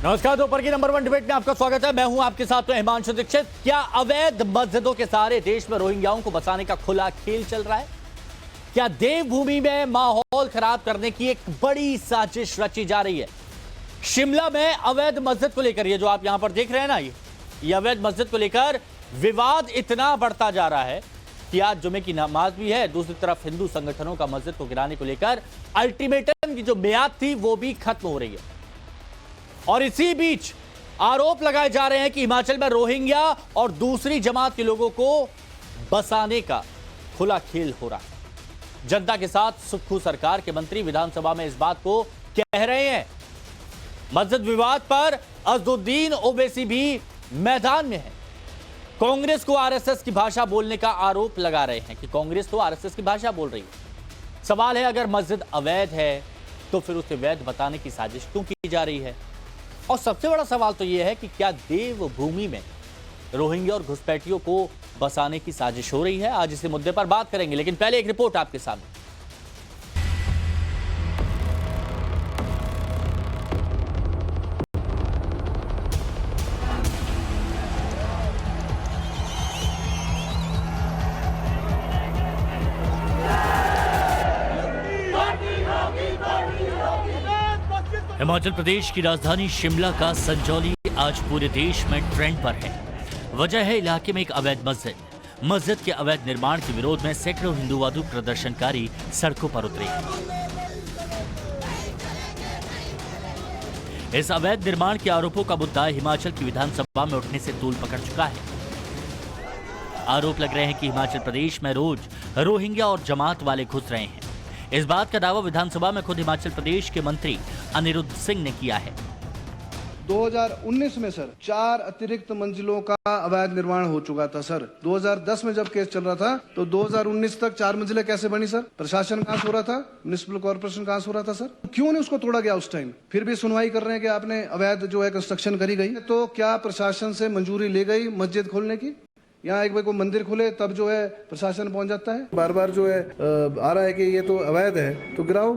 नमस्कार, दोपहर की नंबर 1 डिबेट में आपका स्वागत है। मैं हूं आपके साथ तो हिमांशु दीक्षित। क्या अवैध मस्जिदों के सहारे देश में रोहिंग्याओं को बसाने का खुला खेल चल रहा है? क्या देवभूमि में माहौल खराब करने की एक बड़ी साजिश रची जा रही है? शिमला में अवैध मस्जिद को लेकर, ये जो आप यहां पर देख रहे हैं ना, ये अवैध मस्जिद को लेकर विवाद इतना बढ़ता जा रहा है कि आज जुमे की नमाज भी है, दूसरी तरफ हिंदू संगठनों का मस्जिद को गिराने को लेकर अल्टीमेटम की जो मियाद थी वो भी खत्म हो रही है। और इसी बीच आरोप लगाए जा रहे हैं कि हिमाचल में रोहिंग्या और दूसरी जमात के लोगों को बसाने का खुला खेल हो रहा है। जनता के साथ सुक्खू सरकार के मंत्री विधानसभा में इस बात को कह रहे हैं। मस्जिद विवाद पर अज़दुद्दीन ओवैसी भी मैदान में है। कांग्रेस को आरएसएस की भाषा बोलने का आरोप लगा रहे हैं कि कांग्रेस तो आरएसएस की भाषा बोल रही है। सवाल है, अगर मस्जिद अवैध है तो फिर उसे वैध बताने की साजिश क्यों की जा रही है? और सबसे बड़ा सवाल तो यह है कि क्या देवभूमि में रोहिंग्या और घुसपैठियों को बसाने की साजिश हो रही है? आज इस मुद्दे पर बात करेंगे, लेकिन पहले एक रिपोर्ट आपके सामने। हिमाचल प्रदेश की राजधानी शिमला का संजौली आज पूरे देश में ट्रेंड पर है। वजह है इलाके में एक अवैध मस्जिद। मस्जिद के अवैध निर्माण के विरोध में सैकड़ों हिंदूवादी प्रदर्शनकारी सड़कों पर उतरे। इस अवैध निर्माण के आरोपों का मुद्दा हिमाचल की विधानसभा में उठने से तूल पकड़ चुका है। आरोप लग रहे हैं कि हिमाचल प्रदेश में रोज रोहिंग्या और जमात वाले घुस रहे हैं। इस बात का दावा विधानसभा में खुद हिमाचल प्रदेश के मंत्री अनिरुद्ध सिंह ने किया है। 2019 में सर 4 अतिरिक्त मंजिलों का अवैध निर्माण हो चुका था सर। 2010 में जब केस चल रहा था तो 2019 तक 4 मंजिलें कैसे बनी सर? प्रशासन कहां सो रहा था? म्युनिसिपल कॉर्पोरेशन कहां सो रहा था सर? क्यों नहीं उसको तोड़ा गया उस टाइम? फिर भी सुनवाई कर रहे हैं कि आपने अवैध जो है कंस्ट्रक्शन करी गई। तो क्या प्रशासन से मंजूरी ले गई मस्जिद खोलने की? यहाँ एक बार को मंदिर खुले तब जो है प्रशासन पहुंच जाता है। बार बार जो है आ रहा है कि ये तो अवैध है तो गिराओ।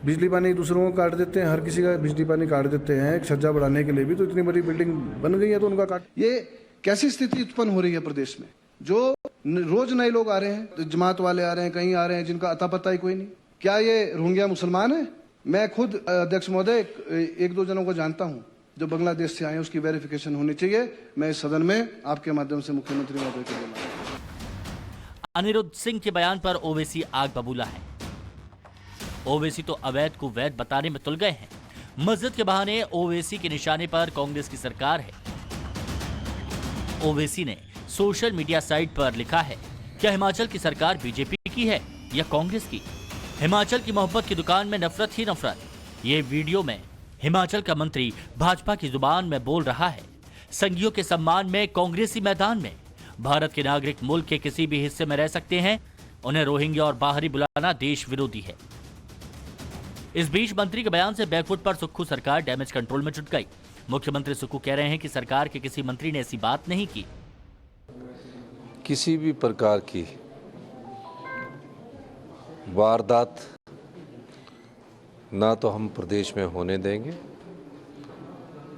बिजली पानी दूसरों को काट देते हैं, हर किसी का बिजली पानी काट देते हैं एक छज्जा बढ़ाने के लिए भी। तो इतनी बड़ी बिल्डिंग बन गई है तो उनका काट। ये कैसी स्थिति उत्पन्न हो रही है प्रदेश में? जो रोज नए लोग आ रहे हैं, तो जमात वाले आ रहे हैं, कहीं आ रहे हैं जिनका अता पता ही कोई नहीं। क्या ये रोहिंग्या मुसलमान है? मैं खुद अध्यक्ष महोदय 1-2 जनों को जानता हूँ जो बांग्लादेश से आए, उसकी वेरिफिकेशन होनी चाहिए। मैं इस सदन में आपके माध्यम से मुख्यमंत्री महोदय को बोला। अनिरुद्ध सिंह के बयान पर ओवैसी आग बबूला है। ओवैसी तो अवैध को वैध बताने में तुल गए हैं। मस्जिद के बहाने ओवैसी के निशाने पर कांग्रेस की सरकार है। ओवैसी ने सोशल मीडिया साइट पर लिखा है, क्या हिमाचल की सरकार बीजेपी की है या कांग्रेस की? हिमाचल की मोहब्बत की दुकान में नफरत ही नफरत। ये वीडियो में हिमाचल का मंत्री भाजपा की जुबान में बोल रहा है। संघियों के सम्मान में कांग्रेसी मैदान में। भारत के नागरिक मुल्क के किसी भी हिस्से में रह सकते हैं, उन्हें रोहिंग्या और बाहरी बुलाना देश विरोधी है। इस बीच मंत्री के बयान से बैकफुट पर सुक्खू सरकार डैमेज कंट्रोल में जुट गई। मुख्यमंत्री सुक्खू कह रहे हैं कि सरकार के किसी मंत्री ने ऐसी बात नहीं की। किसी भी प्रकार की वारदात ना तो हम प्रदेश में होने देंगे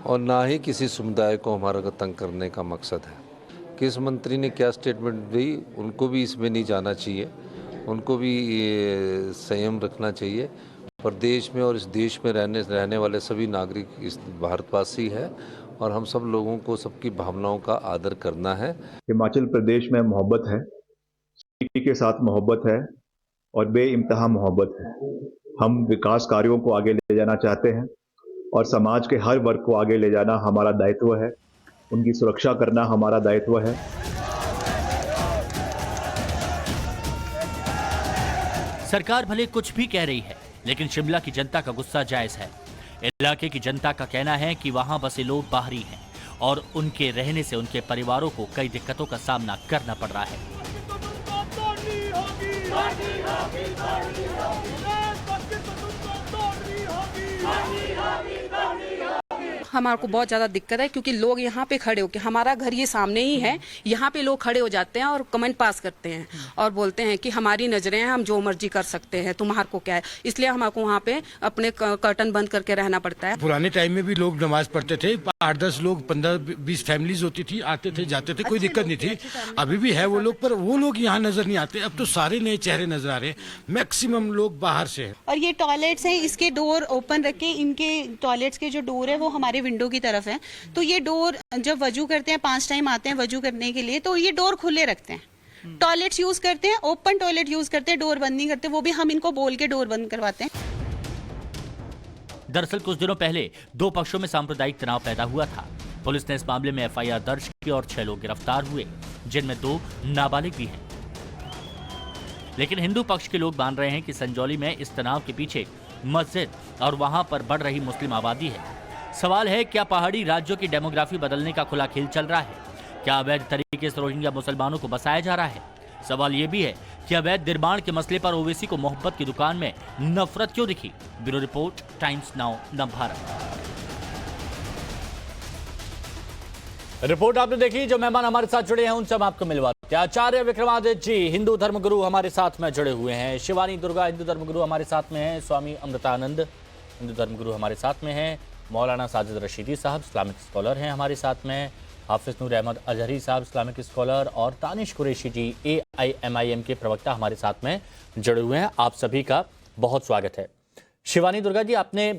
और ना ही किसी समुदाय को हमारा तंग करने का मकसद है। किस मंत्री ने क्या स्टेटमेंट दी, उनको भी इसमें नहीं जाना चाहिए। उनको भी संयम रखना चाहिए। प्रदेश में और इस देश में रहने वाले सभी नागरिक इस भारतवासी है और हम सब लोगों को सबकी भावनाओं का आदर करना है। हिमाचल प्रदेश में मोहब्बत है, सिटी के साथ मोहब्बत है और बेइंतहा मोहब्बत है। हम विकास कार्यों को आगे ले जाना चाहते हैं और समाज के हर वर्ग को आगे ले जाना हमारा दायित्व है। उनकी सुरक्षा करना हमारा दायित्व है। सरकार भले कुछ भी कह रही है, लेकिन शिमला की जनता का गुस्सा जायज है। इलाके की जनता का कहना है कि वहां बसे लोग बाहरी हैं और उनके रहने से उनके परिवारों को कई दिक्कतों का सामना करना पड़ रहा है। हमारे को बहुत ज़्यादा दिक्कत है, क्योंकि लोग यहाँ पे खड़े होकर, हमारा घर ये सामने ही है, यहाँ पे लोग खड़े हो जाते हैं और कमेंट पास करते हैं और बोलते हैं कि हमारी नज़रें हैं, हम जो मर्जी कर सकते हैं, तुम्हारे को क्या है। इसलिए हमारे वहाँ पे अपने कर्टन बंद करके रहना पड़ता है। पुराने टाइम में भी लोग नमाज पढ़ते थे, 8-10 लोग, 15-20 फैमिलीज होती थी, आते थे जाते थे, कोई दिक्कत नहीं थी। अभी भी है वो लोग, पर वो लोग यहाँ नजर नहीं आते। अब तो सारे नए चेहरे नजर आ रहे हैं, मैक्सिमम लोग बाहर से हैं। और ये टॉयलेट्स हैं, इसके डोर ओपन रखे, इनके टॉयलेट्स के जो डोर है वो हमारे विंडो की तरफ है, तो ये डोर जब वजू करते हैं, 5 टाइम आते हैं वजू करने के लिए, तो ये डोर खुले रखते हैं। टॉयलेट्स यूज करते हैं, ओपन टॉयलेट यूज करते हैं, डोर बंद नहीं करते, वो भी हम इनको बोल के डोर बंद करवाते हैं। दरअसल कुछ दिनों पहले 2 पक्षों में सांप्रदायिक तनाव पैदा हुआ था। पुलिस ने इस मामले में एफआईआर दर्ज की और 6 लोग गिरफ्तार हुए, जिनमें 2 नाबालिग भी हैं। लेकिन हिंदू पक्ष के लोग मान रहे हैं कि संजौली में इस तनाव के पीछे मस्जिद और वहां पर बढ़ रही मुस्लिम आबादी है। सवाल है, क्या पहाड़ी राज्यों की डेमोग्राफी बदलने का खुला खेल चल रहा है? क्या अवैध तरीके से रोहिंग्या मुसलमानों को बसाया जा रहा है? सवाल यह भी है कि अवैध निर्माण के मसले पर ओवैसी को मोहब्बत की दुकान में नफरत क्यों दिखी? Bureau report, times now Navbharat. Report आपने देखी। जो मेहमान हमारे साथ जुड़े हैं उनसे हम आपको मिलवाते हैं। आचार्य विक्रमादित्य जी, हिंदू धर्मगुरु, हमारे साथ में जुड़े हुए हैं। शिवानी दुर्गा, हिंदू धर्मगुरु, हमारे साथ में हैं। स्वामी अमृतानंद, हिंदू धर्मगुरु, हमारे साथ में हैं। मौलाना साजिद रशीदी साहब, इस्लामिक स्कॉलर हैं, हमारे साथ में। हाफिज नूर अहमद अजहरी साहब, इस्लामिक स्कॉलर, और तानिश कुरैशी जी, AIMIM के प्रवक्ता, हमारे साथ में जुड़े हुए हैं। आप सभी का बहुत स्वागत है। शिवानी दुर्गा जी, आपने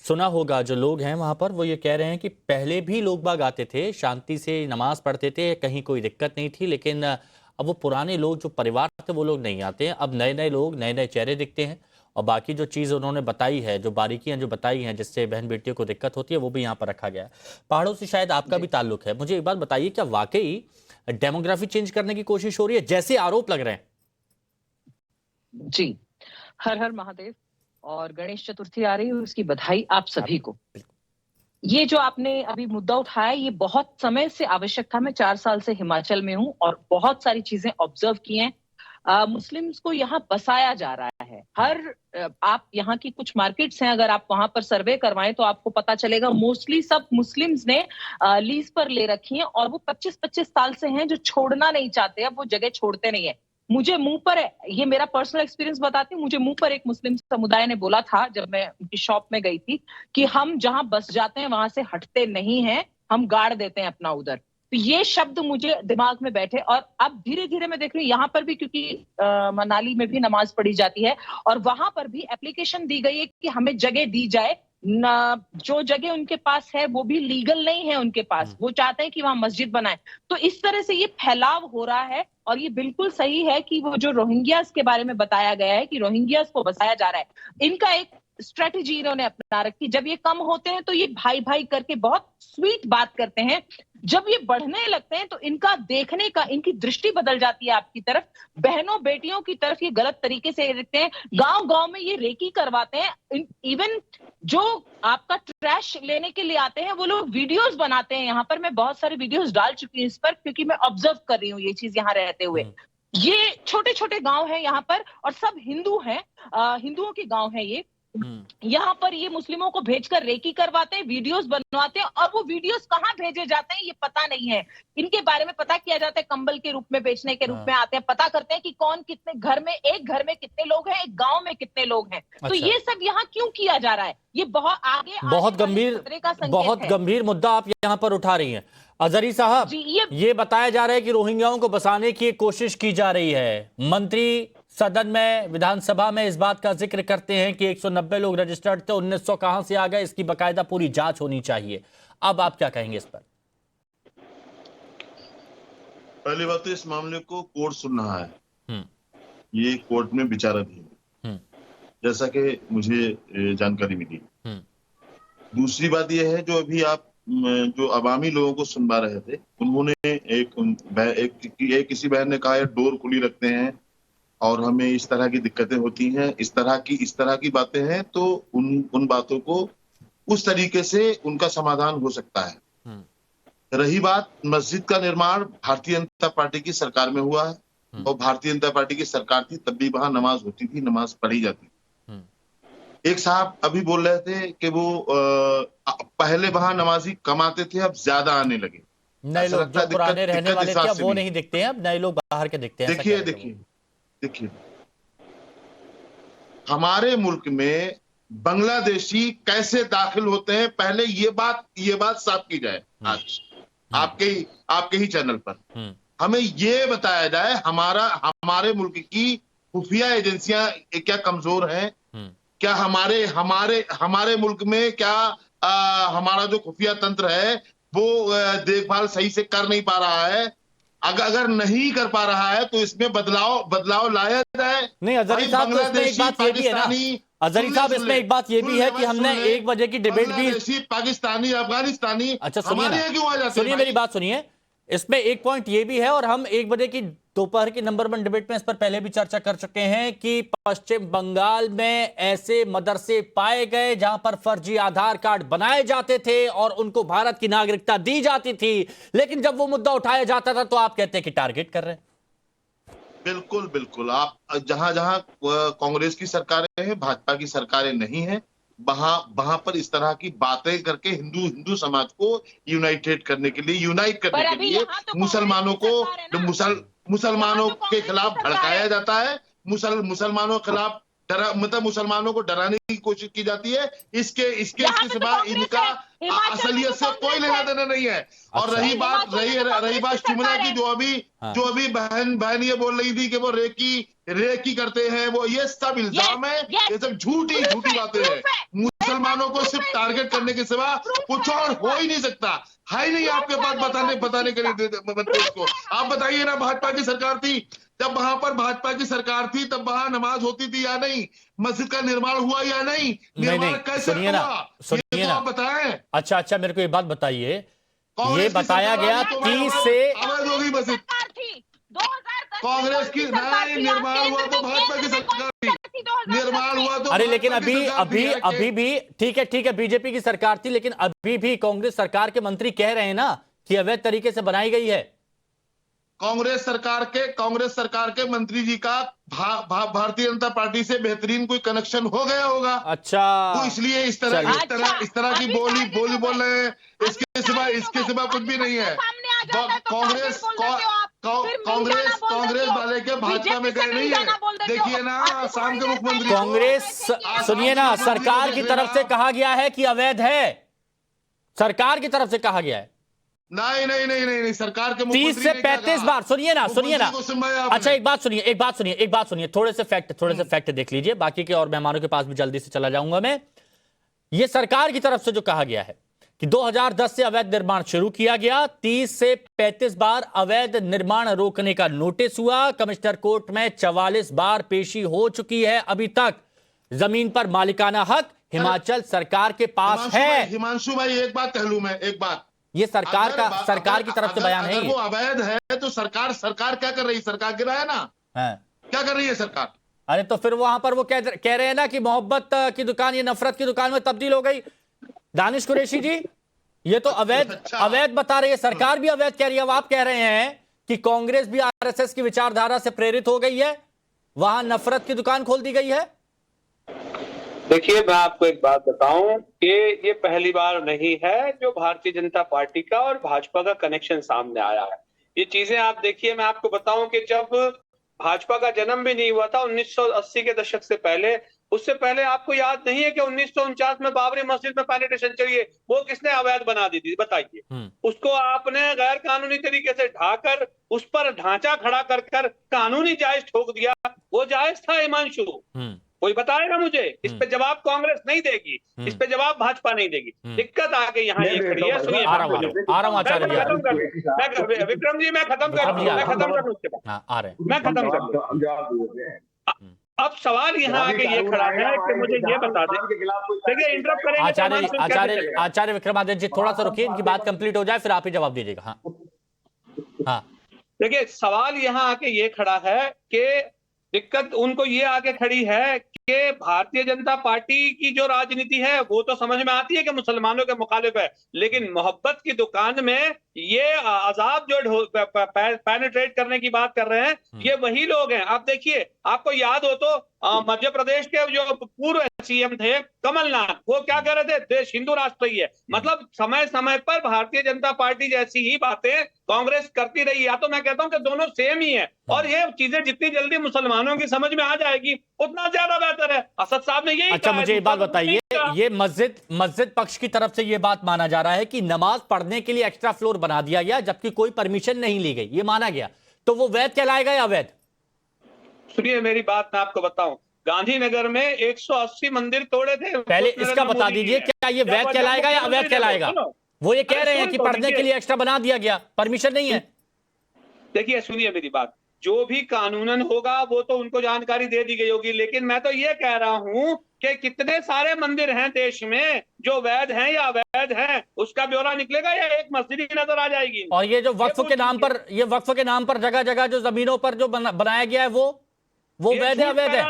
सुना होगा, जो लोग हैं वहां पर वो ये कह रहे हैं कि पहले भी लोग बाग आते थे, शांति से नमाज पढ़ते थे, कहीं कोई दिक्कत नहीं थी, लेकिन अब वो पुराने लोग जो परिवार थे वो लोग नहीं आते हैं। अब नए नए लोग, नए नए चेहरे दिखते हैं। और बाकी जो चीज़ उन्होंने बताई है, जो बारीकियां जो बताई हैं जिससे बहन बेटियों को दिक्कत होती है, वो भी यहाँ पर रखा गया है। पहाड़ों से शायद आपका भी ताल्लुक है। मुझे एक बात बताइए, क्या वाकई डेमोग्राफी चेंज करने की कोशिश हो रही है जैसे आरोप लग रहे हैं? जी, हर हर महादेव। और गणेश चतुर्थी आ रही है, उसकी बधाई आप सभी को। ये जो आपने अभी मुद्दा उठाया, ये बहुत समय से आवश्यक था। मैं 4 साल से हिमाचल में हूँ और बहुत सारी चीजें ऑब्जर्व की हैं। मुस्लिम्स को यहाँ बसाया जा रहा है। आप यहाँ की कुछ मार्केट्स हैं, अगर आप वहां पर सर्वे करवाएं तो आपको पता चलेगा, मोस्टली सब मुस्लिम्स ने लीज पर ले रखी हैं और वो 25-25 साल से हैं, जो छोड़ना नहीं चाहते। अब वो जगह छोड़ते नहीं है। मुझे मुंह पर, ये मेरा पर्सनल एक्सपीरियंस बताती हूँ, मुझे मुंह पर एक मुस्लिम समुदाय ने बोला था जब मैं उनकी शॉप में गई थी, कि हम जहां बस जाते हैं वहां से हटते नहीं हैं, हम गाड़ देते हैं अपना उधर। तो ये शब्द मुझे दिमाग में बैठे। और अब धीरे धीरे मैं देख रही हूँ यहाँ पर भी, क्योंकि मनाली में भी नमाज पढ़ी जाती है और वहां पर भी एप्लीकेशन दी गई है कि हमें जगह दी जाए। जो जगह उनके पास है वो भी लीगल नहीं है उनके पास, वो चाहते हैं कि वहां मस्जिद बनाए। तो इस तरह से ये फैलाव हो रहा है। और ये बिल्कुल सही है कि वो जो रोहिंग्यास के बारे में बताया गया है कि रोहिंग्यास को बसाया जा रहा है, इनका एक स्ट्रेटेजी इन्होंने अपना रखी। जब ये कम होते हैं तो ये भाई भाई करके बहुत स्वीट बात करते हैं। जब ये बढ़ने लगते हैं तो इनका देखने का, इनकी दृष्टि बदल जाती है आपकी तरफ, बहनों बेटियों की तरफ ये गलत तरीके से देखते हैं। गांव गांव में ये रेकी करवाते हैं। इवन जो आपका ट्रैश लेने के लिए आते हैं वो लोग वीडियोस बनाते हैं। यहाँ पर मैं बहुत सारे वीडियोस डाल चुकी हूँ इस पर, क्योंकि मैं ऑब्जर्व कर रही हूँ ये चीज यहाँ रहते हुए। ये छोटे छोटे गांव हैं यहाँ पर और सब हिंदू हैं, हिंदुओं के गांव हैं ये। यहाँ पर ये मुस्लिमों को भेजकर रेकी करवाते हैं, वीडियोस बनवाते हैं, और वो वीडियोस कहाँ भेजे जाते हैं ये पता नहीं है। इनके बारे में पता किया जाता है, कंबल के रूप में बेचने के रूप में आते हैं, पता करते हैं कि कौन कितने घर में, एक घर में कितने लोग हैं, एक गांव में कितने लोग हैं। तो ये सब यहाँ क्यों किया जा रहा है? ये बहुत आगे बहुत गंभीर मुद्दा आप यहाँ पर उठा रही हैं अजहरी साहब। ये बताया जा रहा है कि रोहिंग्याओं को बसाने की कोशिश की जा रही है। मंत्री सदन में, विधानसभा में इस बात का जिक्र करते हैं कि 190 लोग रजिस्टर्ड थे, 1900 कहां से आ गए, इसकी बाकायदा पूरी जांच होनी चाहिए। अब आप क्या कहेंगे इस पर? पहली बात तो इस मामले को कोर्ट सुन रहा है, ये कोर्ट में विचाराधीन है, जैसा कि मुझे जानकारी मिली। दूसरी बात यह है, जो अभी आप जो अवामी लोगों को सुनवा रहे थे, उन्होंने किसी बहन ने कहा डोर खुली रखते हैं और हमें इस तरह की दिक्कतें होती हैं, इस तरह की बातें हैं, तो उन बातों को उस तरीके से उनका समाधान हो सकता है। रही बात मस्जिद का निर्माण, भारतीय जनता पार्टी की सरकार में हुआ है और भारतीय जनता पार्टी की सरकार थी तब भी वहां नमाज होती थी, नमाज पढ़ी जाती थी। एक साहब अभी बोल रहे थे कि वो पहले वहां नमाजी कम आते थे, अब ज्यादा आने लगे। नए ऐसा लोग लगता जो है पुराने रहने दिक्कत वाले इस थे बात अब से वो भी। नहीं दिखते हैं, अब नए लोग बाहर के दिखते हैं, ऐसा देखिए कह रहे थे वो। देखिए हमारे मुल्क में बांग्लादेशी कैसे दाखिल होते हैं, पहले ये बात साफ की जाए आज आपके ही चैनल पर। हमें ये बताया जाए हमारे मुल्क की खुफिया एजेंसियां क्या कमजोर हैं? क्या हमारे मुल्क में क्या हमारा जो खुफिया तंत्र है वो देखभाल सही से कर नहीं पा रहा है? अगर नहीं कर पा रहा है तो इसमें बदलाव लाया जाए। नहीं अजहरी साहब, तो इसमें एक बात ये भी है ना, अजहरी साहब इसमें एक बात ये भी है कि हमने 1 बजे की डिबेट भी, पाकिस्तानी अफगानिस्तानी अच्छा सुनिए हमारे यहाँ क्यों आ ना, जाते हैं सुनिए भाई? मेरी बात सुनिए, इसमें एक पॉइंट ये भी है और हम 1 बजे की दोपहर की नंबर 1 डिबेट में इस पर पहले भी चर्चा कर चुके हैं कि पश्चिम बंगाल में ऐसे मदरसे पाए गए जहां पर फर्जी आधार कार्ड बनाए जाते थे और उनको भारत की नागरिकता दी जाती थी, लेकिन जब वो मुद्दा उठाया जाता था तो आप कहते हैं कि टारगेट कर रहे हैं। बिल्कुल आप जहां जहां कांग्रेस की सरकारें हैं, भाजपा की सरकारें नहीं है, वहां पर इस तरह की बातें करके हिंदू समाज को यूनाइट करने के लिए मुसलमानों को मुसलमानों के खिलाफ भड़काया जाता है, मुसलमानों के खिलाफ मुसलमानों को डराने की कोशिश की जाती है। इसके सिवा इनका असलियत से कोई लेना देना नहीं है। और रही बात शुमला की, जो अभी बहन ये बोल रही थी कि वो रेकी करते हैं, वो ये सब इल्जाम है, ये सब झूठी बातें हैं। मुसलमानों को सिर्फ टारगेट करने के सिवा कुछ और हो ही नहीं सकता, है ही नहीं आपके पास बताने के लिए उसको। आप बताइए ना, भाजपा की सरकार थी, जब वहां पर भाजपा की सरकार थी तब वहां नमाज होती थी या नहीं? मस्जिद का निर्माण हुआ या नहीं? निर्माण कैसे सुनिए हुआ? ना, ये तो आप बताएं। अच्छा मेरे को ये बात बताइए, ये कांग्रेस की बताया सरकार गया आई तो 30 से अवैध होगी मस्जिद। कांग्रेस की नहीं, निर्माण हुआ तो भाजपा की सरकार थी, निर्माण हुआ तो अरे लेकिन भाजपा की सरकार थी। अभी भी ठीक है बीजेपी की सरकार थी, लेकिन अभी भी कांग्रेस सरकार के मंत्री कह रहे हैं ना कि अवैध तरीके से बनाई गई है। कांग्रेस सरकार के मंत्री जी का भारतीय जनता पार्टी से बेहतरीन कोई कनेक्शन हो गया होगा। अच्छा, तो इसलिए इस तरह की बोली बोल रहे हैं। इसके सिवा कुछ भी नहीं है। कांग्रेस वाले के भाजपा में गए नहीं है। देखिए ना, आसाम के मुख्यमंत्री कांग्रेस, सुनिए ना, सरकार की तरफ से कहा गया है कि अवैध है, सरकार की तरफ से कहा गया है। नहीं, सरकार के 30 से 35 बार, सुनिए ना। अच्छा एक बात सुनिए, थोड़े से फैक्ट देख लीजिए, बाकी के और मेहमानों के पास भी जल्दी से चला जाऊंगा मैं। ये सरकार की तरफ से जो कहा गया है कि 2010 से अवैध निर्माण शुरू किया गया, 30 से 35 बार अवैध निर्माण रोकने का नोटिस हुआ, कमिश्नर कोर्ट में 44 बार पेशी हो चुकी है, अभी तक जमीन पर मालिकाना हक हिमाचल सरकार के पास है। हिमांशु भाई, एक बात कह लूं मैं, एक बात, ये सरकार की तरफ से बयान है। वो अवैध है तो सरकार क्या कर रही है? सरकार गिरा है ना, क्या कर रही है सरकार? अरे तो फिर वहां पर वो कह रहे हैं ना कि मोहब्बत की दुकान ये नफरत की दुकान में तब्दील हो गई। दानिश कुरैशी जी, ये तो अवैध बता रही है, सरकार भी अवैध कह रही है। अब आप कह रहे हैं कि कांग्रेस भी आरएसएस की विचारधारा से प्रेरित हो गई है, वहां नफरत की दुकान खोल दी गई है। देखिए, मैं आपको एक बात बताऊं कि ये पहली बार नहीं है जो भारतीय जनता पार्टी का और भाजपा का कनेक्शन सामने आया है। ये चीजें आप देखिए, मैं आपको बताऊं कि जब भाजपा का जन्म भी नहीं हुआ था 1980 के दशक से पहले, उससे पहले आपको याद नहीं है कि 1949 में बाबरी मस्जिद में पेनिट्रेशन चाहिए, वो किसने अवैध बना दी थी बताइए? उसको आपने गैर कानूनी तरीके से ढाकर उस पर ढांचा खड़ा कर कानूनी जायज ठोक दिया। वो जायज था हिमांशु? कोई बताएगा मुझे? इस पे जवाब कांग्रेस नहीं देगी, इस पे जवाब भाजपा नहीं देगी। दिक्कत आगे यहाँ ये खड़ी है। सुनिए, आ रहा हूँ आचार्य जी, विक्रम जी, मैं खत्म कर लूं उसके बाद, मैं खत्म कर लूं। अब सवाल यहाँ आगे ये खड़ा है कि मुझे ये बता दें, देखिए इंटरप्ट करेंगे आचार्य विक्रमादित्य जी, थोड़ा सा रुकिए, इनकी बात कंप्लीट हो जाए फिर आप ही जवाब दीजिएगा। हाँ, देखिए सवाल यहाँ आके ये खड़ा है कि दिक्कत उनको ये आगे खड़ी है कि भारतीय जनता पार्टी की जो राजनीति है वो तो समझ में आती है कि मुसलमानों के मुखालिफ है, लेकिन मोहब्बत की दुकान में ये आजाद जो पेनिट्रेट करने की बात कर रहे हैं, ये वही लोग हैं। आप देखिए, आपको याद हो तो मध्य प्रदेश के जो पूर्व सीएम थे कमलनाथ, वो क्या कह रहे थे, देश हिंदू राष्ट्र ही है। मतलब समय समय पर भारतीय जनता पार्टी जैसी ही बातें कांग्रेस करती रही। या तो मैं कहता हूं कि दोनों सेम ही है, और ये चीजें जितनी जल्दी मुसलमानों की समझ में आ जाएगी उतना ज्यादा बेहतर है। असद साहब ने यही अच्छा, कहा है, मुझे एक बात बताइए, ये मस्जिद पक्ष की तरफ से ये बात माना जा रहा है कि नमाज पढ़ने के लिए एक्स्ट्रा फ्लोर बना दिया गया जबकि कोई परमिशन नहीं ली गई, ये माना गया, तो वो वैध कहलाएगा या अवैध? सुनिए मेरी बात, मैं आपको बताऊं, गांधीनगर में 180 मंदिर तोड़े थे। पहले इसका बता दीजिए, क्या ये वैध कहलाएगा या अवैध कहलाएगा? वो ये कह रहे हैं कि पढ़ने के लिए एक्स्ट्रा बना दिया गया, परमिशन नहीं है। देखिए सुनिए मेरी बात, जो भी कानूनन होगा वो तो उनको जानकारी दे दी गई होगी, लेकिन मैं तो ये कह रहा हूं कि कितने सारे मंदिर हैं देश में जो वैध हैं या अवैध हैं, उसका ब्यौरा निकलेगा या एक मस्जिद ही नजर आ जाएगी। और ये जो वक्फ के नाम पर जगह जगह जो जमीनों पर जो बनाया गया है वो वैध है अवैध है?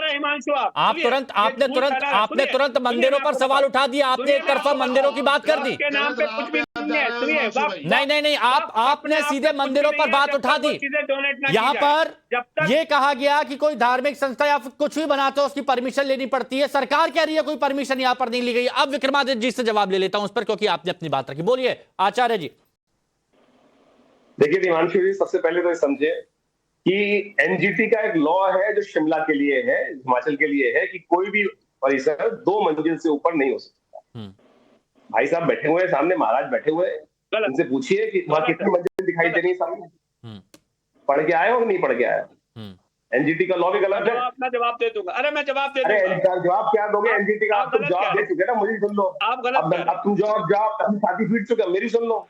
आपने तुरंत मंदिरों पर सवाल उठा दिया, आपने एक तरफा मंदिरों की बात कर दी। नाम पे कुछ भी नहीं है। सुनिए, नहीं, आपने सीधे मंदिरों पर बात उठा दी। यहाँ पर ये कहा गया कि कोई धार्मिक संस्था या कुछ भी बनाते हो उसकी परमिशन लेनी पड़ती है, सरकार कह रही है कोई परमिशन यहाँ पर नहीं ली गई। अब विक्रमादित्य जी से जवाब ले लेता हूं उस पर, क्योंकि आपने अपनी बात रखी। बोलिए आचार्य जी। देखिए हिमांशु जी, सबसे पहले तो समझे कि एनजीटी का एक लॉ है जो शिमला के लिए है, हिमाचल के लिए है, कि कोई भी परिसर 2 मंजिल से ऊपर नहीं हो सकता। भाई साहब बैठे हुए हैं सामने, महाराज बैठे हुए हैं, उनसे पूछिए कि वहां कितनी मंजिल दिखाई दे रही है सामने, पढ़ के आए हो कि नहीं पढ़ के आए? एनजीटी का लॉ भी गलत है। मैं जवाब दे दूंगा। अरे मैं जवाब दे दूंगा। अरे जवाब क्या दोगे? एनजीटी का आप तुम जवाब दे चुके ना, मुझे सुन लो। आप गलत अब तुम जवाब अपनी छाती पीट चुके, मेरी सुन लो।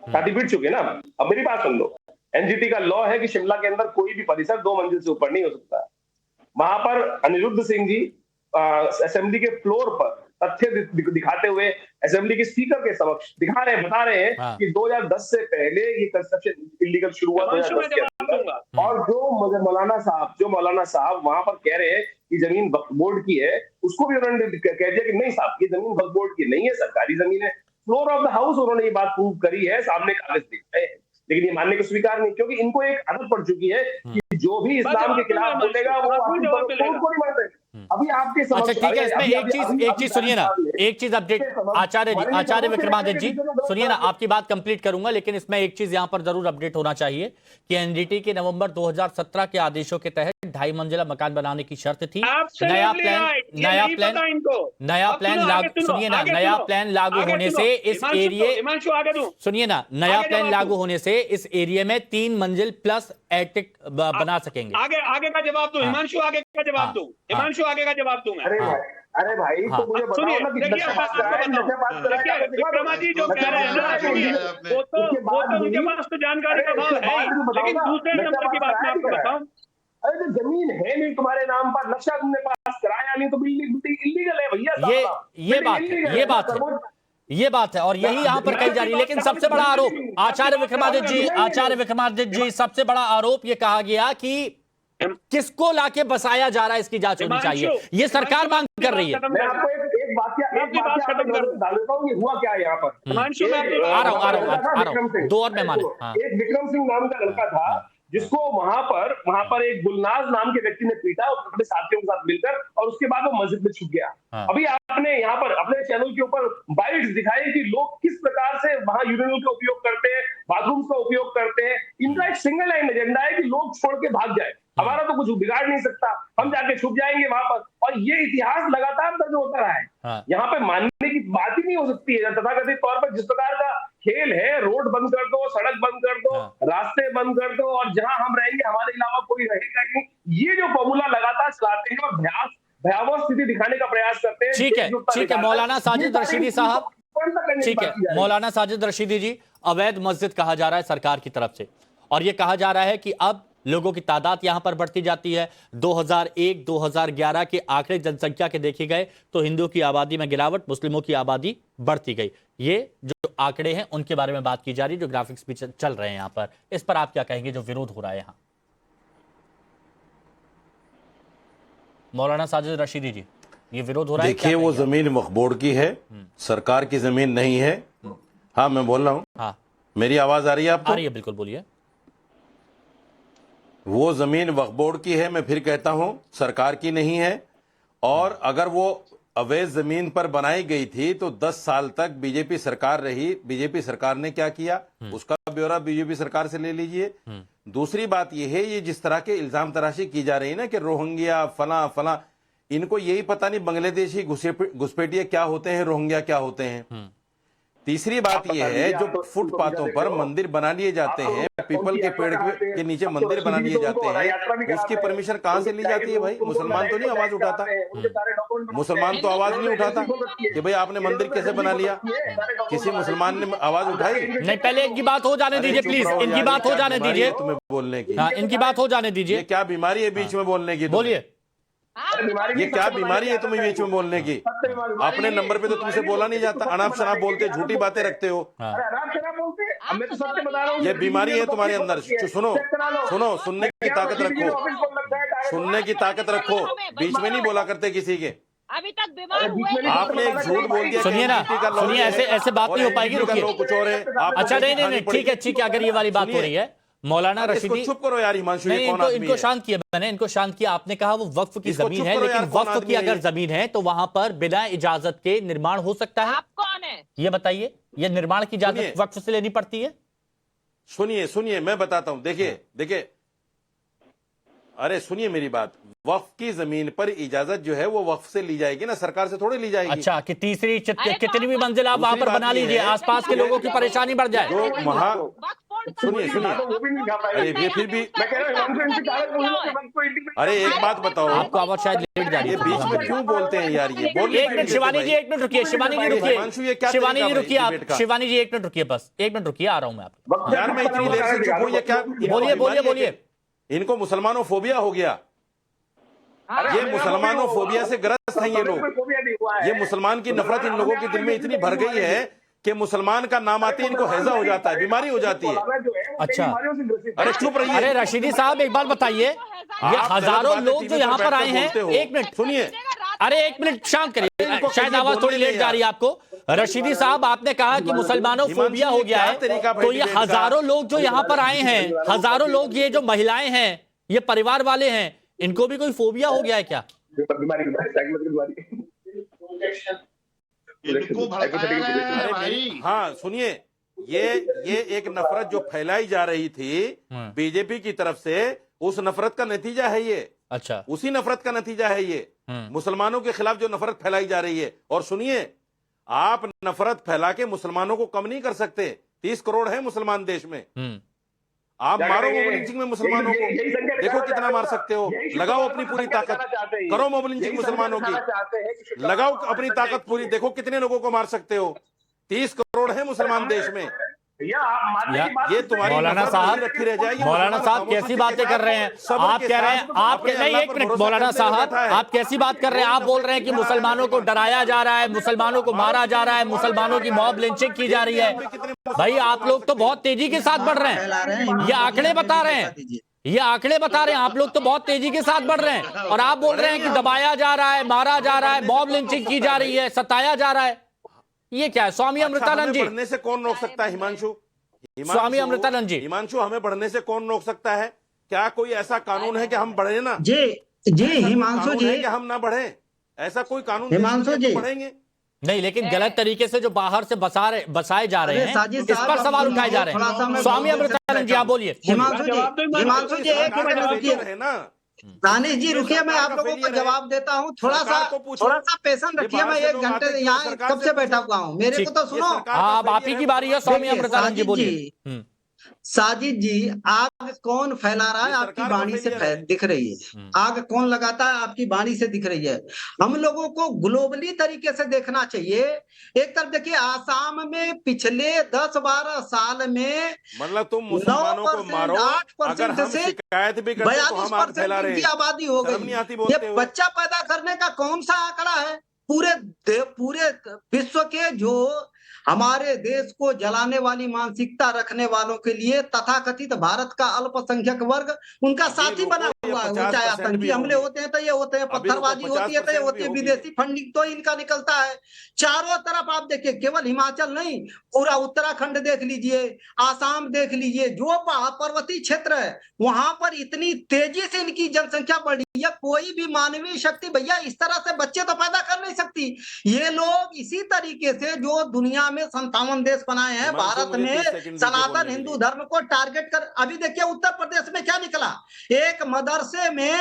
छाती पीट चुके ना, अब मेरी बात सुन लो। एनजीटी का लॉ है कि शिमला के अंदर कोई भी परिसर 2 मंजिल से ऊपर नहीं हो सकता। वहां पर अनिरुद्ध सिंह जी असेंबली के फ्लोर पर तथ्य दिखाते हुए असेंबली के स्पीकर के समक्ष बता रहे हैं कि 2010 से पहले ये कंस्ट्रक्शन इलीगल शुरू हुआ 2010 के अंदर। और जो मौलाना साहब वहां पर कह रहे हैं कि जमीन वक्फ बोर्ड की है, उसको भी उन्होंने कह दिया कि नहीं साहब, ये जमीन वक्फ बोर्ड की नहीं है, सरकारी जमीन है। फ्लोर ऑफ द हाउस उन्होंने ये बात प्रूव करी है, सामने कागज दिख रहे हैं, लेकिन ये मानने को स्वीकार नहीं, क्योंकि इनको एक आदत पड़ चुकी है कि जो भी इस्लाम के खिलाफ बोलेगा वो को नहीं मानते। अभी आपके अच्छा ठीक है, इसमें एक चीज सुनिए ना, एक चीज अपडेट आचार्य विक्रमादित्य जी सुनिए ना, आपकी बात कंप्लीट करूंगा, लेकिन इसमें एक चीज यहां पर जरूर अपडेट होना चाहिए कि एनजीटी के नवंबर 2017 के आदेशों के तहत 2.5 मंजिला मकान बनाने की शर्त थी। नया प्लान लागू होने से इस एरिया सुनिए ना, नया प्लान लागू होने से इस एरिया में 3 मंजिल प्लस एटिक बना सकेंगे। आगे का जवाब दो हिमांशु, आगे का जवाब दो हिमांशु, आगे का जवाब दूंगा। अरे भाई तो मुझे बताओ ना कि विक्रमा जी जो कह रहे हैं ना, वो तो उनके पास तो जानकारी का अभाव है, लेकिन दूसरे नंबर की बात मैं आपको बताऊं, अरे तो जमीन है नहीं तुम्हारे नाम पर, नक्शा तुमने पास कराया नहीं तो बिल्डिंग इलीगल है भैया। ये बात है और यही यहां पर कही जा रही है। लेकिन सबसे बड़ा आरोप आचार्य विक्रमादित्य जी सबसे बड़ा आरोप ये कहा गया कि किसको लाके बसाया जा रहा है, इसकी जांच होनी चाहिए, ये सरकार मांग कर रही है। मैं आपको एक बात डाल देता हूँ, ये हुआ क्या है यहाँ पर। आ रहा हूँ 2 और मेहमान। एक विक्रम सिंह नाम का लड़का था जिसको वहां पर एक गुलनाज नाम के व्यक्ति ने पीटा अपने साथियों के साथ मिलकर, और उसके बाद वो मस्जिद में छुप गया। अभी आपने यहाँ पर अपने चैनल के ऊपर बाइट्स दिखाई कि लोग किस प्रकार से वहां यूरिनल का उपयोग करते हैं, बाथरूम का उपयोग करते हैं। इनका एक सिंगल लाइन एजेंडा है कि लोग छोड़ के भाग जाए, हमारा तो कुछ बिगाड़ नहीं सकता, हम जाके छुप जाएंगे वहां पर। और ये इतिहास लगातार दर्ज होता रहा है। यहाँ पे मानने की बात ही नहीं हो सकती है। तथाकथित तौर पर जिस प्रकार का खेल है, रोड बंद कर दो, सड़क बंद कर दो, रास्ते बंद कर दो, और जहां हम रहेंगे हमारे अलावा कोई रहेगा नहीं, ये जो फॉर्मूला लगातार चलाते हैं और भयावह स्थिति दिखाने का प्रयास करते हैं। ठीक है मौलाना साजिद रशीदी साहब, ठीक है मौलाना साजिद रशीदी जी, अवैध मस्जिद कहा जा रहा है सरकार की तरफ से, और यह कहा जा रहा है कि अब लोगों की तादाद यहां पर बढ़ती जाती है। 2001-2011 के आंकड़े जनसंख्या के देखे गए तो हिंदुओं की आबादी में गिरावट, मुस्लिमों की आबादी बढ़ती गई। ये जो आंकड़े हैं उनके बारे में बात की जा रही है, जो ग्राफिक्स भी चल रहे हैं यहां पर, इस पर आप क्या कहेंगे जो विरोध हो रहा है यहां? मौलाना साजिद रशीदी जी, ये विरोध हो रहा है। देखिए वो जमीन वक्फ बोर्ड की है, सरकार की जमीन नहीं है। हाँ मैं बोल रहा हूँ। हाँ मेरी आवाज आ रही है आपको? आ रही है, बिल्कुल बोलिए। वो जमीन वक्फ बोर्ड की है, मैं फिर कहता हूं, सरकार की नहीं है। और अगर वो अवैध जमीन पर बनाई गई थी तो 10 साल तक बीजेपी सरकार रही। बीजेपी सरकार ने क्या किया उसका ब्यौरा बीजेपी सरकार से ले लीजिए। दूसरी बात यह है, ये जिस तरह के इल्जाम तराशी की जा रही है ना कि रोहिंग्या फला फला, इनको यही पता नहीं बांग्लादेशी घुसपैठिए क्या होते हैं, रोहिंग्या क्या होते हैं। तीसरी बात यह है, जो फुटपाथों पर मंदिर बना लिए जाते हैं, पीपल के पेड़ के नीचे मंदिर बना लिए जाते हैं, उसकी परमिशन कहां से ली जाती है भाई? मुसलमान तो नहीं आवाज उठाता, मुसलमान तो आवाज नहीं उठाता कि भाई आपने मंदिर कैसे बना लिया। किसी मुसलमान ने आवाज उठाई? नहीं, पहले इनकी बात हो जाने दीजिए प्लीज, इनकी बात हो जाने दीजिए तुम्हें बोलने की। हाँ, इनकी बात हो जाने दीजिए। ये क्या बीमारी है बीच में बोलने की? बोलिए। ये क्या बीमारी है तुम्हें बीच में बोलने की? अपने नंबर पे तो तुमसे बोला नहीं जाता, अनाप शनाप बोलते, झूठी बातें रखते हो। ये बीमारी है तुम्हारे अंदर। सुनो सुनो, सुनने की ताकत रखो, सुनने की ताकत रखो, बीच में नहीं बोला करते किसी के। अभी तक बीमार हुए आपने एक झूठ बोल दिया। सुनिए ना, सुनिए, ऐसे बात नहीं हो पाएगी, रुकिए। कुछ और है। अच्छा नहीं, ठीक है, अगर ये वाली बात हो रही है, मौलाना रशीदी, चुप करो यार हिमांशु। नहीं, इनको शांत किया मैंने, इनको शांत किया। आपने कहा वो वक्फ की जमीन है, लेकिन वक्फ की अगर जमीन है तो वहां पर बिना इजाजत के निर्माण हो सकता है? आप कौन है ये बताइए, ये निर्माण की इजाजत वक्फ से लेनी पड़ती है? सुनिए मैं बताता हूं। देखिए, अरे सुनिए मेरी बात। वक्फ की जमीन पर इजाजत जो है वो वक्फ से ली जाएगी ना, सरकार से थोड़ी ली जाएगी। अच्छा, कि तीसरी कितनी भी मंजिल आप वहां पर बना लीजिए, आसपास के लोगों की परेशानी बढ़ जाए। तो वहां सुनिए, अरे फिर भी अरे एक बात बताओ, आपको आवाज शायद लेट जा रही है, बीच में क्यों बोलते हैं यार? ये बोलिए। एक मिनट शिवानी जी, एक मिनट रुकिए, शिवानी जी रुकिए, शिवानी जी रुकिए, आप शिवानी जी 1 मिनट रुकिए, बस 1 मिनट रुकिए, आ रहा हूं मैं आपको। यार मैं इतनी देर से चुप हूं, ये क्या? बोलिए। इनको मुसलमानों फोबिया हो गया। ये मुसलमानों फोबिया से ग्रस्त हैं ये लोग। ये मुसलमान की नफरत इन लोगों के दिल में इतनी भर गई है कि मुसलमान का नाम आते इनको हैजा हो जाता है, बीमारी हो जाती है। अच्छा, अरे चुप रहिए। अरे रशीदी साहब, एक बात बताइए, ये हजारों लोग जो यहाँ पर आए हैं, 1 मिनट सुनिए, अरे 1 मिनट शांत करिए, शायद आवाज थोड़ी लेट जा रही है आपको। रशीदी साहब, आपने कहा कि मुसलमानों फोबिया हो गया है, तो ये हजारों लोग जो यहाँ पर आए हैं, हजारों लोग, ये जो महिलाएं हैं, ये परिवार वाले हैं, इनको भी कोई फोबिया हो गया है क्या? हाँ सुनिए, ये एक नफरत जो फैलाई जा रही थी बीजेपी की तरफ से, उस नफरत का नतीजा है ये। अच्छा, उसी नफरत का नतीजा है ये, मुसलमानों के खिलाफ जो नफरत फैलाई जा रही है। और सुनिए, आप नफरत फैला के मुसलमानों को कम नहीं कर सकते। 30 करोड़ है मुसलमान देश में। आप मारो मोबलिंचिंग में मुसलमानों को, देखो कितना मार सकते हो। लगाओ अपनी पूरी ताकत, करो मोबलिंचिंग मुसलमानों की, लगाओ अपनी ताकत पूरी, देखो कितने लोगों को मार सकते हो। 30 करोड़ है मुसलमान देश में। ये तुम्हारी मौलाना साहब, रखी रह जाएगी। मौलाना साहब कैसी बातें कर रहे हैं आप? कह रहे हैं आप नहीं, 1 मिनट मौलाना साहब, आप कैसी बात कर रहे हैं? आप बोल रहे हैं कि मुसलमानों को डराया जा रहा है, मुसलमानों को मारा जा रहा है, मुसलमानों की मॉब लिंचिंग की जा रही है। भाई आप लोग तो बहुत तेजी के साथ बढ़ रहे हैं, ये आंकड़े बता रहे हैं, ये आंकड़े बता रहे हैं। आप लोग तो बहुत तेजी के साथ बढ़ रहे हैं और आप बोल रहे हैं कि दबाया जा रहा है, मारा जा रहा है, मॉब लिंचिंग की जा रही है, सताया जा रहा है। ये क्या है? स्वामी अमृतानंद जी, बढ़ने से कौन रोक सकता है? हिमांशु, स्वामी अमृतानंद जी, हिमांशु, हमें बढ़ने से कौन रोक सकता है? क्या कोई ऐसा कानून है कि हम बढ़े ना? जी हिमांशु जी, कि हम ना बढ़े? ऐसा कोई कानून हिमांशु जी बढ़ेंगे नहीं, लेकिन गलत तरीके से जो बाहर से बसाए जा रहे हैं, इस पर सवाल उठाए जा रहे हैं। स्वामी अमृतानंद जी, आप बोलिए। हिमांशु जी 1 मिनट रुकिए है ना। दानिश जी रुकिए, मैं आप लोगों को जवाब देता हूँ। थोड़ा सा पेशेंस रखिए। मैं 1 घंटे यहाँ कब से बैठा हुआ हूँ, मेरे को तो सुनो। अब आप ही की बारी है, स्वामी अमृतानंद जी बोलिए। साजिद जी, आग कौन फैला रहा है? आपकी वाणी से दिख रही है। आग कौन लगाता है? आपकी वाणी से दिख रही है। हम लोगों को ग्लोबली तरीके से देखना चाहिए। एक तरफ देखिए, आसाम में पिछले 10-12 साल में मतलब तुम मुसलमानों को मारो, 8% से शिकायत भी करते तो हम आग फैला रहे हैं। की आबादी हो गई। ये बच्चा पैदा करने का कौन सा आंकड़ा है? पूरे विश्व के जो हमारे देश को जलाने वाली मानसिकता रखने वालों के लिए तथाकथित भारत का अल्पसंख्यक वर्ग उनका साथी बना हुआ है। वो चाहे आतंकी हमले होते हैं तो ये होते हैं, पत्थरबाजी होती है तो ये होती है, विदेशी फंडिंग तो इनका निकलता है। चारों तरफ आप देखिए, केवल हिमाचल नहीं, पूरा उत्तराखंड देख लीजिए, आसाम देख लीजिए, जो पर्वतीय क्षेत्र है वहां पर इतनी तेजी से इनकी जनसंख्या बढ़ी है। कोई भी मानवीय शक्ति भैया इस तरह से बच्चे तो पैदा कर नहीं सकती। ये लोग इसी तरीके से जो दुनिया में 57 देश बनाए हैं, भारत में सनातन हिंदू धर्म को टारगेट कर, अभी देखिए उत्तर प्रदेश में क्या निकला, एक मदरसे में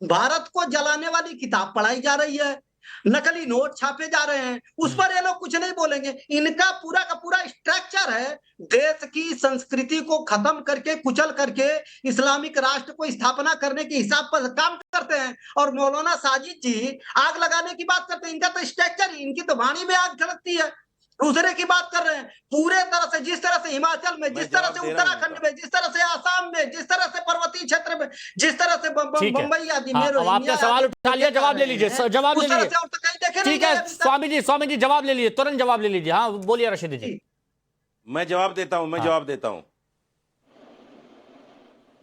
भारत को जलाने वाली किताब पढ़ाई जा रही है, नकली नोट छापे जा रहे हैं, उस पर ये लोग कुछ नहीं बोलेंगे। इनका पूरा का पूरा स्ट्रक्चर है देश की संस्कृति को खत्म करके, कुचल करके इस्लामिक राष्ट्र को स्थापना करने के हिसाब पर काम करते हैं। और मौलाना साजिद जी आग लगाने की बात करते हैं, इनका तो स्ट्रक्चर, इनकी तो वाणी में आग झलकती है। दूसरे की बात कर रहे हैं, पूरे तरह से, जिस तरह से हिमाचल में, जिस तरह से उत्तराखंड में, जिस तरह से आसाम में, जिस तरह से पर्वतीय क्षेत्र में, जिस तरह से मुंबई आदि में, अब आपने सवाल उठा लिया, जवाब ले लीजिए, जवाब ले लीजिए। ठीक है स्वामी जी जवाब ले लीजिए, तुरंत जवाब ले लीजिए। हाँ बोलिए रशीद जी। मैं जवाब देता हूं।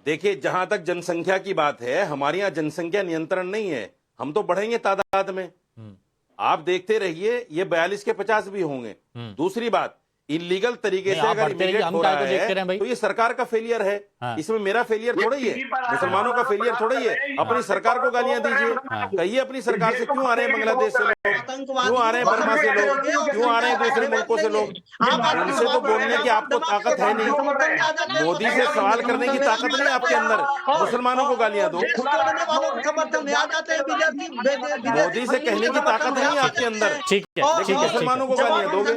देखिए, जहां तक जनसंख्या की बात है, हमारे यहाँ जनसंख्या नियंत्रण नहीं है, हम तो बढ़ेंगे तादाद में। आप देखते रहिए, ये 42 के 50 भी होंगे। दूसरी बात, इलीगल तरीके से अगर इमिग्रेट हो रहा है तो ये सरकार का फेलियर है। इसमें मेरा फेलियर थोड़ा ही है, मुसलमानों का फेलियर थोड़ा ही है। अपनी सरकार को गालियां दीजिए, कहिए अपनी सरकार से क्यों आ रहे हैं बांग्लादेश से लोग, क्यों आ रहे हैं बर्मा से लोग, क्यों आ रहे हैं दूसरे मुल्कों से लोग। उनसे तो बोलने की आपको ताकत है नहीं, मोदी से सवाल करने की ताकत नहीं आपके अंदर, मुसलमानों को गालियां दो। मोदी से कहने की ताकत नहीं आपके अंदर, ठीक है, मुसलमानों को गालियां दोगे।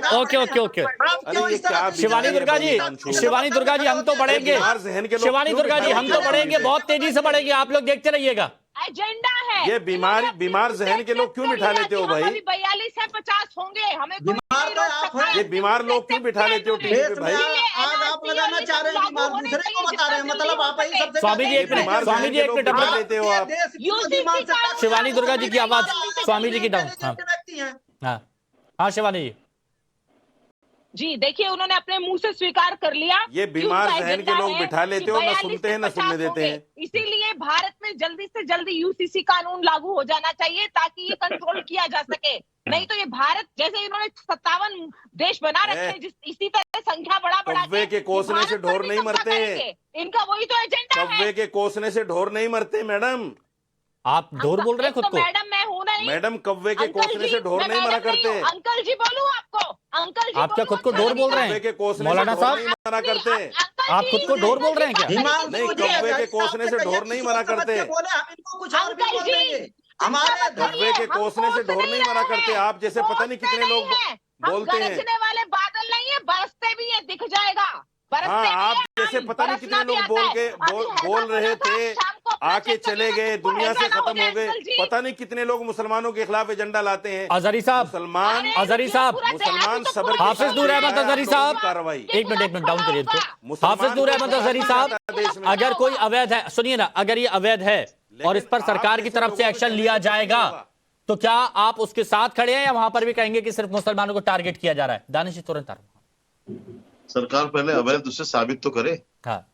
ओके शिवानी दुर्गा जी हम तो बढ़ेंगे, शिवानी दुर्गा जी हम तो बढ़ेंगे, बहुत तेजी से बढ़ेंगे, आप लोग देखते रहिएगा। एजेंडा है ये बीमार जहन के लोग क्यों बिठा लेते हो भाई? 42 है 50 होंगे, हमें ये बीमार लोग क्यों बिठा लेते हो टीवी पे भाई? आग आप लगाना चाह रहे हैं, बीमार दूसरे को बता रहे हैं, मतलब आप ही सबसे स्वामी जी एक मिनट बिठा लेते हो आप। शिवानी दुर्गा जी की आवाज स्वामी जी की डाउन। हाँ शिवानी जी। जी देखिए, उन्होंने अपने मुंह से स्वीकार कर लिया। ये बीमार जहन के लोग बिठा लेते हो, ना सुनते हैं ना सुनने देते हैं। इसीलिए भारत में जल्दी से जल्दी यूसीसी कानून लागू हो जाना चाहिए ताकि ये कंट्रोल किया जा सके। नहीं तो ये भारत जैसे इन्होंने 57 देश बना रखे हैं, इसी तरह संख्या बढ़ा कौवे के कोसने से ढोर नहीं मरते, इनका वही तो एजेंडा है। कौवे के कोसने से ढोर नहीं मरते मैडम। आप ढोर बोल रहे हैं खुद को? मैडम मैं हूं नहीं। मैडम कौवे के कोसने से ढोर नहीं मरा करते। अंकल जी बोलूं आपको? अंकल जी आप क्या खुद को ढोर बोल रहे हैं मौलाना साहब? मरा करते आप खुद को ढोर बोल रहे हैं क्या? नहीं, कौवे के कोसने से ढोर नहीं मरा करते। हमारे कौवे के कोसने से ढोर नहीं मरा करते। आप जैसे पता नहीं कितने लोग बोलते हैं। गरजने वाले बादल नहीं है, बरसते भी है, दिख जाएगा। हाँ, आप जैसे पता नहीं कितने लोग बोल रहे थे, आके चले गए, दुनिया से खत्म हो गए। पता नहीं कितने लोग मुसलमानों के खिलाफ एजेंडा लाते हैं। अजहरी साहब, मुसलमान सबर हाफिज नूर अहमद अजहरी साहब, कार्रवाई। एक मिनट डाउन करिए इनको। हाफिज नूर अहमद अजहरी साहब, अगर कोई अवैध है, सुनिए ना, अगर ये अवैध है और इस पर सरकार की तरफ से एक्शन लिया जाएगा तो क्या आप उसके साथ खड़े हैं या वहां पर भी कहेंगे कि सिर्फ मुसलमानों को टारगेट किया जा रहा है? दानिश जी तुरंत। सरकार पहले अवैध उसे साबित तो करे। हाँ,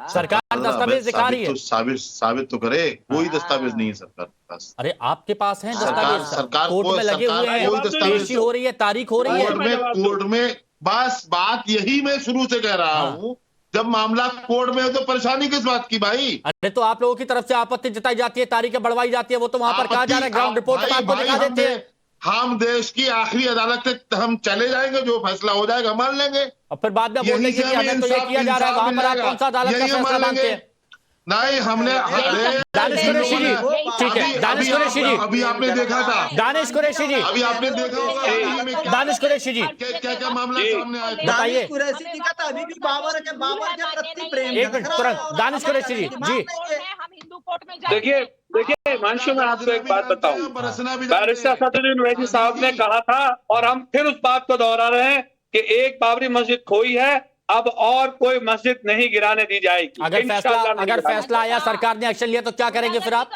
सरकार दस्तावेज दिखा रही है, साबित तो करे। कोई दस्तावेज नहीं है सरकार के पास। अरे आपके पास है दस्तावेज, सरकार कोर्ट में लगे हुए हैं, पेशी हो रही है, तारीख हो रही है कोर्ट में। बस बात यही मैं शुरू से कह रहा हूँ, जब मामला कोर्ट में है तो परेशानी किस बात की भाई? अरे तो आप लोगों की तरफ से आपत्ति जताई जाती है, तारीखें बढ़वाई जाती है, वो तो वहां पर कहा जा रहा है, ग्राउंड रिपोर्ट में आपको दिखा देते हैं। हम देश की आखिरी अदालत तक हम चले जाएंगे, जो फैसला हो जाएगा मान लेंगे, और फिर बाद में बोलेंगे कि हमें तो ये किया जा रहा है, वहां पर आप कौन सा अदालत का फैसला मानते हैं? नहीं, हमने दानिश कुरैशी जी, ठीक है, दानिश कुरैशी जी, अभी आपने देखा था, दानिश कुरैशी जी, अभी आपने देखा, दानिश कुरैशी जी, क्या मामला सामने आया? बताइए। कुरैशी जी का तो अभी भी बाबर के प्रति प्रेम। एक मिनट तुरंत, दानिश कुरैशी जी। हम हिंदू कोर्ट में देखिए हिमांशु, मैं आपको एक बात बताऊं। बैरिस्टर असदुद्दीन ओवैसी साहब ने कहा था और हम फिर उस बात को दोहरा रहे हैं कि एक बाबरी मस्जिद खोई है, अब और कोई मस्जिद नहीं गिराने दी जाएगी। अगर इंशाअल्लाह नहीं गिराने फैसला आया, सरकार ने एक्शन लिया, तो क्या करेंगे फिर आप?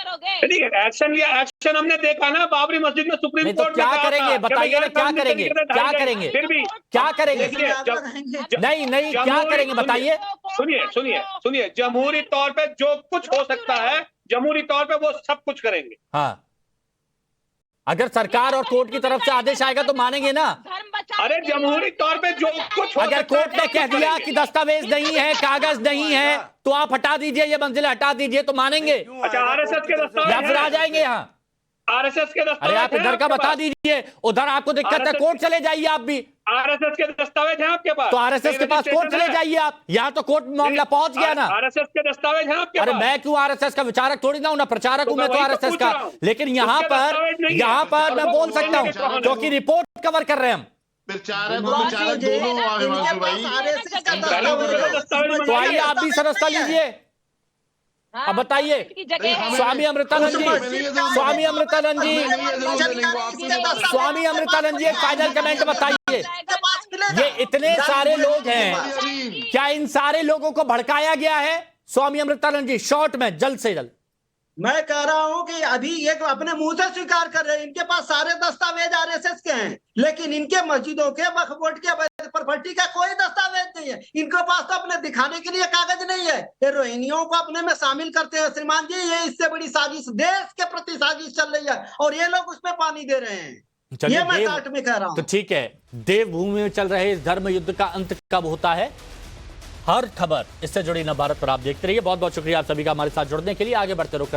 ठीक है, एक्शन लिया, एक्शन हमने देखा ना बाबरी मस्जिद में सुप्रीम नहीं तो कोर्ट क्या में कहा करेंगे? था, बताइए ना, क्या करेंगे? क्या करेंगे? फिर भी क्या करेंगे? देखिए, नहीं क्या करेंगे बताइए। सुनिए, जमहूरी तौर पे जो कुछ हो सकता है, जमहूरी तौर पे वो सब कुछ करेंगे। हाँ, अगर सरकार और कोर्ट की तरफ से आदेश आएगा तो मानेंगे ना? अरे जमहूरी तौर पे जो कुछ हो अगर सकता है, कोर्ट ने सब कह कुछ दिया करेंगे। कि दस्तावेज नहीं है, कागज नहीं है, तो आप हटा दीजिए, ये मंजिल हटा दीजिए, तो मानेंगे? अच्छा, आरएसएस के या दस्तावेज फिर आ हैं? जाएंगे यहाँ? आरएसएस के अरे दस्तावेज आप हैं इधर का आपके बता पास? दीजिए, उधर आपको दिक्कत है, RSS कोर्ट चले जाइए आप भी। आरएसएस के दस्तावेज हैं आपके पास? तो आरएसएस के पास कोर्ट चले जाइए आप। यहाँ तो कोर्ट मामला पहुंच गया ना। आरएसएस के दस्तावेज हैं आपके अरे पास? मैं क्यों आरएसएस का विचारक थोड़ी ना हूं, ना प्रचारक हूं मैं तो वही तो आरएसएस पूछ का। रहा हूं। लेकिन यहाँ उसके दस्तावेज नहीं है। मैं बोल सकता हूँ कौन है? क्योंकि रिपोर्ट कवर कर रहे हैं हम। प्रचारक दोनों तो आइए आप भी सदस्यता लीजिए। अब बताइए, स्वामी अमृतानंद जी, स्वामी अमृतानंद जी, स्वामी अमृतानंद जी, एक फाइनल कमेंट बताइए। ये इतने सारे लोग हैं, क्या इन सारे लोगों को भड़काया गया है? स्वामी अमृतानंद जी, शॉर्ट में, जल्द से जल्द। मैं कह रहा हूं कि अभी ये अपने मुंह से स्वीकार कर रहे हैं, इनके पास सारे दस्तावेज आरएसएस के हैं, लेकिन इनके मस्जिदों के वक्फ बोर्ड के प्रॉपर्टी का कोई दस्तावेज नहीं है। इनके पास तो अपने दिखाने के लिए कागज नहीं है। ये रोहिंग्याओं को अपने में शामिल करते हैं श्रीमान जी, ये इससे बड़ी साजिश, देश के प्रति साजिश चल रही है, और ये लोग उसमें पानी दे रहे हैं। ये मैं काट में कह रहा हूँ। तो ठीक है, देवभूमि में चल रहे इस धर्म युद्ध का अंत कब होता है? हर खबर इससे जुड़ी नवभारत पर आप देखते रहिए। बहुत बहुत शुक्रिया आप सभी का हमारे साथ जुड़ने के लिए। आगे बढ़ते रुक